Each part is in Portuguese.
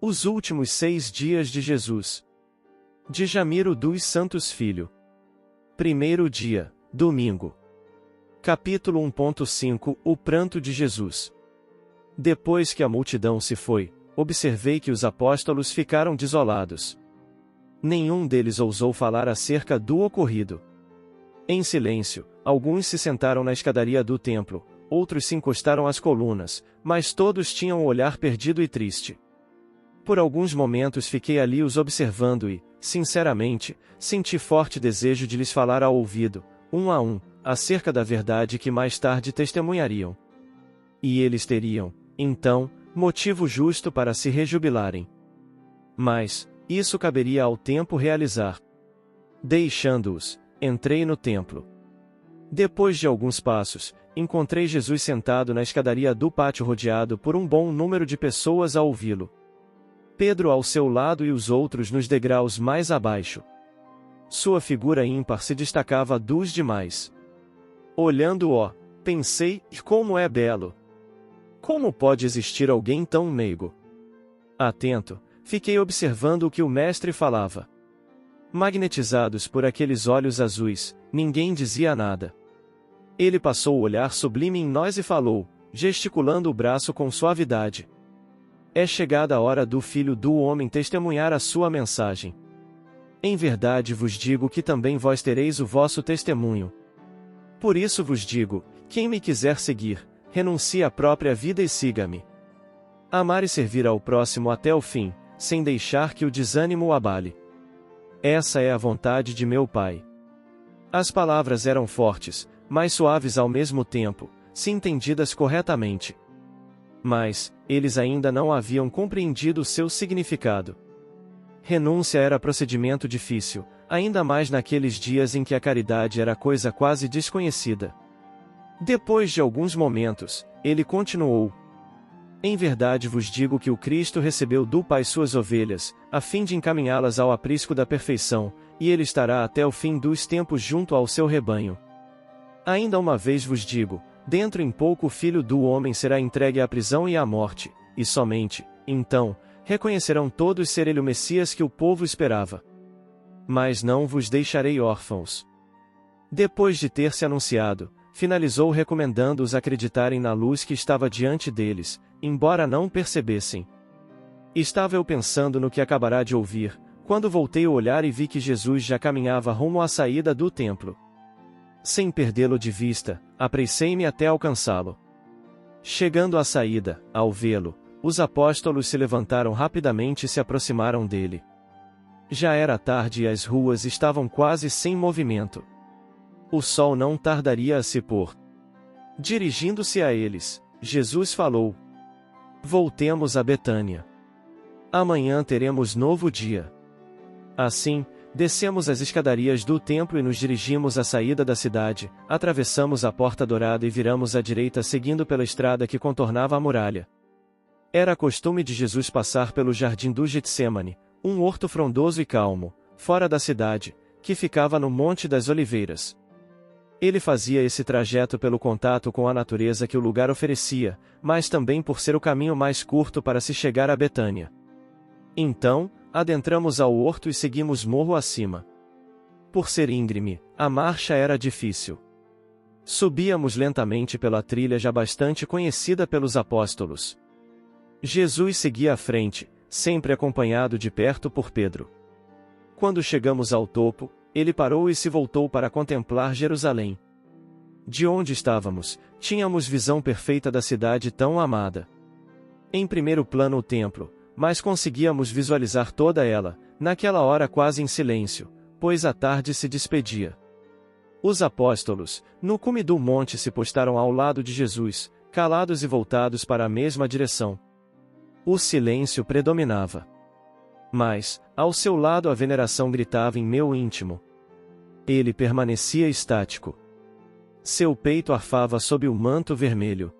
Os últimos 6 dias de Jesus. De Jamiro dos Santos Filho. Primeiro dia, domingo. Capítulo 1.5 O pranto de Jesus. Depois que a multidão se foi, observei que os apóstolos ficaram desolados. Nenhum deles ousou falar acerca do ocorrido. Em silêncio, alguns se sentaram na escadaria do templo, outros se encostaram às colunas, mas todos tinham o olhar perdido e triste. Por alguns momentos fiquei ali os observando e, sinceramente, senti forte desejo de lhes falar ao ouvido, um a um, acerca da verdade que mais tarde testemunhariam. E eles teriam, então, motivo justo para se rejubilarem. Mas, isso caberia ao tempo realizar. Deixando-os, entrei no templo. Depois de alguns passos, encontrei Jesus sentado na escadaria do pátio rodeado por um bom número de pessoas a ouvi-lo. Pedro ao seu lado e os outros nos degraus mais abaixo. Sua figura ímpar se destacava dos demais. Olhando-o, pensei, como é belo! Como pode existir alguém tão meigo? Atento, fiquei observando o que o mestre falava. Magnetizados por aqueles olhos azuis, ninguém dizia nada. Ele passou o olhar sublime em nós e falou, gesticulando o braço com suavidade. É chegada a hora do Filho do Homem testemunhar a sua mensagem. Em verdade vos digo que também vós tereis o vosso testemunho. Por isso vos digo, quem me quiser seguir, renuncie à própria vida e siga-me. Amar e servir ao próximo até o fim, sem deixar que o desânimo o abale. Essa é a vontade de meu Pai. As palavras eram fortes, mas suaves ao mesmo tempo, se entendidas corretamente. Mas, eles ainda não haviam compreendido o seu significado. Renúncia era procedimento difícil, ainda mais naqueles dias em que a caridade era coisa quase desconhecida. Depois de alguns momentos, ele continuou. Em verdade vos digo que o Cristo recebeu do Pai suas ovelhas, a fim de encaminhá-las ao aprisco da perfeição, e ele estará até o fim dos tempos junto ao seu rebanho. Ainda uma vez vos digo, dentro em pouco o Filho do Homem será entregue à prisão e à morte, e somente, então, reconhecerão todos ser ele o Messias que o povo esperava. Mas não vos deixarei órfãos. Depois de ter se anunciado, finalizou recomendando-os acreditarem na luz que estava diante deles, embora não percebessem. Estava eu pensando no que acabará de ouvir, quando voltei o olhar e vi que Jesus já caminhava rumo à saída do templo. Sem perdê-lo de vista, apressei-me até alcançá-lo. Chegando à saída, ao vê-lo, os apóstolos se levantaram rapidamente e se aproximaram dele. Já era tarde e as ruas estavam quase sem movimento. O sol não tardaria a se pôr. Dirigindo-se a eles, Jesus falou: Voltemos a Betânia. Amanhã teremos novo dia. Assim, descemos as escadarias do templo e nos dirigimos à saída da cidade, atravessamos a Porta Dourada e viramos à direita seguindo pela estrada que contornava a muralha. Era costume de Jesus passar pelo jardim do Getsêmani, um horto frondoso e calmo, fora da cidade, que ficava no Monte das Oliveiras. Ele fazia esse trajeto pelo contato com a natureza que o lugar oferecia, mas também por ser o caminho mais curto para se chegar a Betânia. Então, adentramos ao horto e seguimos morro acima. Por ser íngreme, a marcha era difícil. Subíamos lentamente pela trilha já bastante conhecida pelos apóstolos. Jesus seguia à frente, sempre acompanhado de perto por Pedro. Quando chegamos ao topo, ele parou e se voltou para contemplar Jerusalém. De onde estávamos, tínhamos visão perfeita da cidade tão amada. Em primeiro plano o templo, mas conseguíamos visualizar toda ela, naquela hora quase em silêncio, pois a tarde se despedia. Os apóstolos, no cume do monte se postaram ao lado de Jesus, calados e voltados para a mesma direção. O silêncio predominava. Mas, ao seu lado a veneração gritava em meu íntimo. Ele permanecia estático. Seu peito arfava sob o manto vermelho.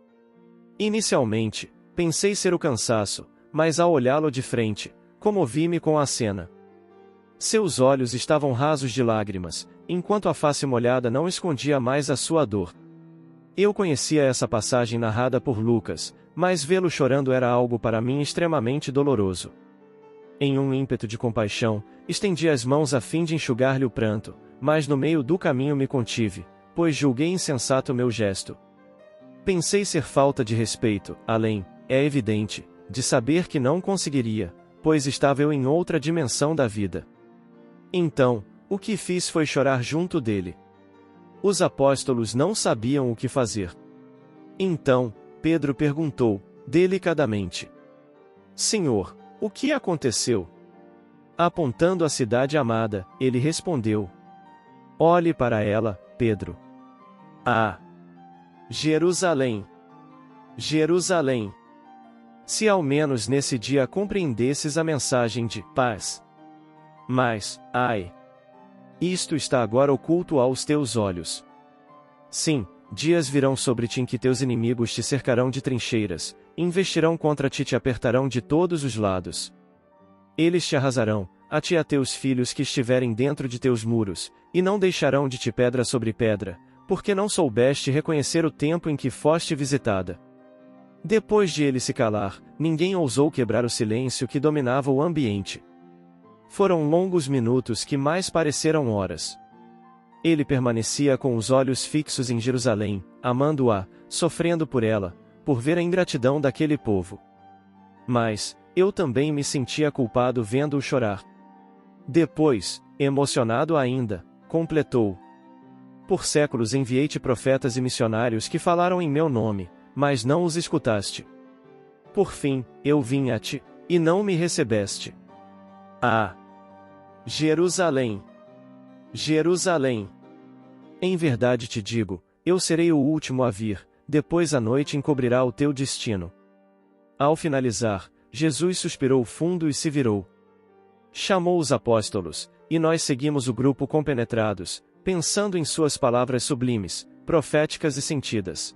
Inicialmente, pensei ser o cansaço, mas ao olhá-lo de frente, comovi-me com a cena. Seus olhos estavam rasos de lágrimas, enquanto a face molhada não escondia mais a sua dor. Eu conhecia essa passagem narrada por Lucas, mas vê-lo chorando era algo para mim extremamente doloroso. Em um ímpeto de compaixão, estendi as mãos a fim de enxugar-lhe o pranto, mas no meio do caminho me contive, pois julguei insensato o meu gesto. Pensei ser falta de respeito, além, é evidente, de saber que não conseguiria, pois estava eu em outra dimensão da vida. Então, o que fiz foi chorar junto dele. Os apóstolos não sabiam o que fazer. Então, Pedro perguntou, delicadamente: Senhor, o que aconteceu? Apontando a cidade amada, ele respondeu: Olhe para ela, Pedro. Ah! Jerusalém! Jerusalém! Se ao menos nesse dia compreendesses a mensagem de paz. Mas, ai! Isto está agora oculto aos teus olhos. Sim, dias virão sobre ti em que teus inimigos te cercarão de trincheiras, investirão contra ti e te apertarão de todos os lados. Eles te arrasarão, a ti e a teus filhos que estiverem dentro de teus muros, e não deixarão de ti pedra sobre pedra, porque não soubeste reconhecer o tempo em que foste visitada. Depois de ele se calar, ninguém ousou quebrar o silêncio que dominava o ambiente. Foram longos minutos que mais pareceram horas. Ele permanecia com os olhos fixos em Jerusalém, amando-a, sofrendo por ela, por ver a ingratidão daquele povo. Mas, eu também me sentia culpado vendo-o chorar. Depois, emocionado ainda, completou: Por séculos enviei-te profetas e missionários que falaram em meu nome, mas não os escutaste. Por fim, eu vim a ti, e não me recebeste. Ah! Jerusalém! Jerusalém! Em verdade te digo, eu serei o último a vir, depois a noite encobrirá o teu destino. Ao finalizar, Jesus suspirou fundo e se virou. Chamou os apóstolos, e nós seguimos o grupo compenetrados, pensando em suas palavras sublimes, proféticas e sentidas.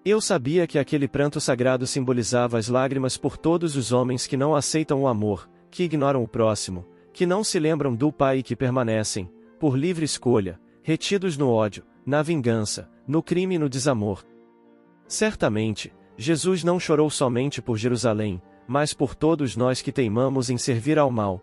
Eu sabia que aquele pranto sagrado simbolizava as lágrimas por todos os homens que não aceitam o amor, que ignoram o próximo, que não se lembram do Pai e que permanecem, por livre escolha, retidos no ódio, na vingança, no crime e no desamor. Certamente, Jesus não chorou somente por Jerusalém, mas por todos nós que teimamos em servir ao mal,